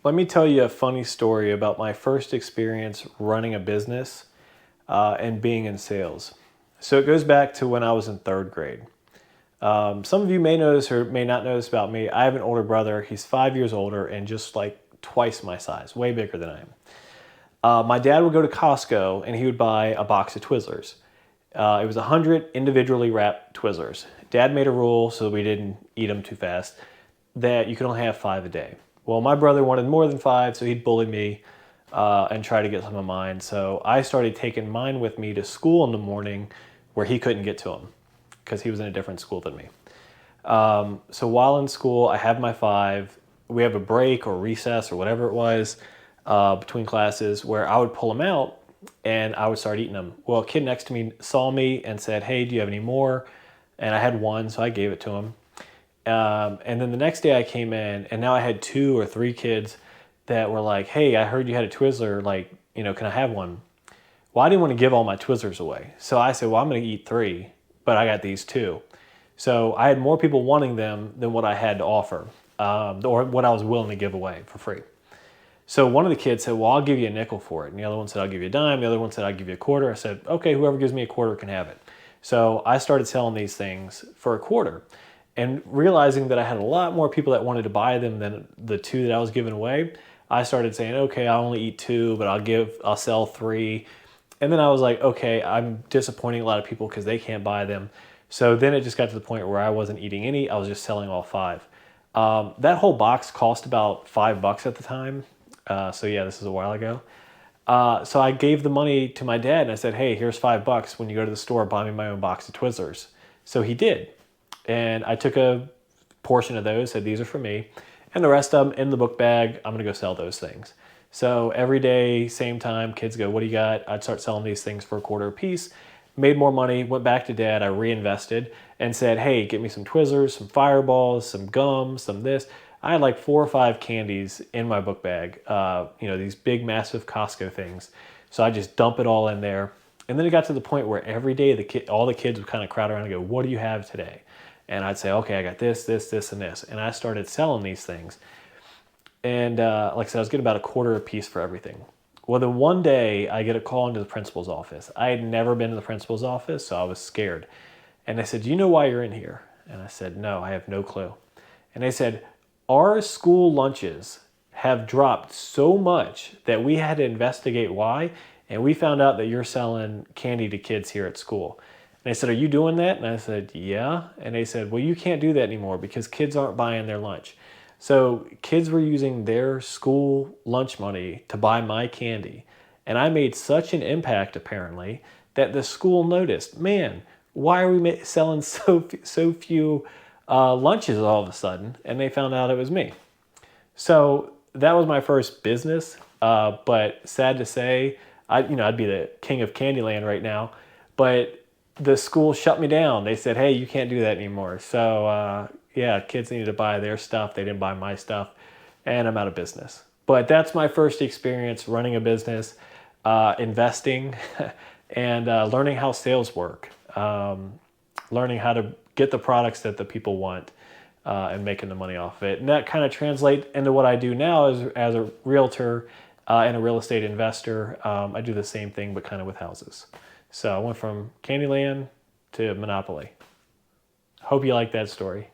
Let me tell you a funny story about my first experience running a business and being in sales. So it goes back to when I was in third grade. Some of you may notice or may not notice about me. I have an older brother. He's 5 years older and just like twice my size, way bigger than I am. My dad would go to Costco and he would buy a box of Twizzlers. It was 100 individually wrapped Twizzlers. Dad made a rule so we didn't eat them too fast that you could only have 5 a day. Well, my brother wanted more than 5, so he'd bully me and try to get some of mine. So I started taking mine with me to school in the morning where he couldn't get to them because he was in a different school than me. So while in school, I have my 5. We have a break or recess or whatever it was between classes where I would pull them out and I would start eating them. Well, a kid next to me saw me and said, "Hey, do you have any more?" And I had one, so I gave it to him. And then the next day I came in and now I had 2 or 3 kids that were like, "Hey, I heard you had a Twizzler, like, can I have one?" Well, I didn't want to give all my Twizzlers away. So I said, "Well, I'm going to eat 3, but I got these 2." So I had more people wanting them than what I had to offer, or what I was willing to give away for free. So one of the kids said, "Well, I'll give you a nickel for it." And the other one said, "I'll give you a dime." The other one said, "I'll give you a quarter." I said, "Okay, whoever gives me a quarter can have it." So I started selling these things for a quarter. And realizing that I had a lot more people that wanted to buy them than the 2 that I was giving away, I started saying, "Okay, I'll only eat 2, but I'll sell 3." And then I was like, "Okay, I'm disappointing a lot of people because they can't buy them." So then it just got to the point where I wasn't eating any, I was just selling all 5. That whole box cost about $5 at the time. So yeah, this is a while ago. So I gave the money to my dad and I said, "Hey, here's $5. When you go to the store, buy me my own box of Twizzlers." So he did. And I took a portion of those, said these are for me, and the rest of them in the book bag, I'm gonna go sell those things. So every day, same time, kids go, "What do you got?" I'd start selling these things for a quarter a piece, made more money, went back to dad, I reinvested and said, "Hey, get me some Twizzlers, some Fireballs, some gum, some this." I had like 4 or 5 candies in my book bag, these big, massive Costco things. So I just dump it all in there. And then it got to the point where every day all the kids would kind of crowd around and go, "What do you have today?" And I'd say, "Okay, I got this, this, this, and this." And I started selling these things. And like I said, I was getting about a quarter a piece for everything. Well, then one day I get a call into the principal's office. I had never been to the principal's office, so I was scared. And they said, "Do you know why you're in here?" And I said, "No, I have no clue." And they said, "Our school lunches have dropped so much that we had to investigate why. And we found out that you're selling candy to kids here at school." And they said, "Are you doing that?" And I said, "Yeah." And they said, "Well, you can't do that anymore because kids aren't buying their lunch." So kids were using their school lunch money to buy my candy. And I made such an impact, apparently, that the school noticed, "Man, why are we selling so few lunches all of a sudden?" And they found out it was me. So that was my first business. But sad to say, I'd be the king of Candyland right now. But the school shut me down. They said, "Hey, you can't do that anymore." So yeah, kids needed to buy their stuff. They didn't buy my stuff, and I'm out of business. But that's my first experience running a business, investing, and learning how sales work, learning how to get the products that the people want, and making the money off of it. And that kind of translates into what I do now as a realtor and a real estate investor. I do the same thing, but kind of with houses. So I went from Candyland to Monopoly. Hope you like that story.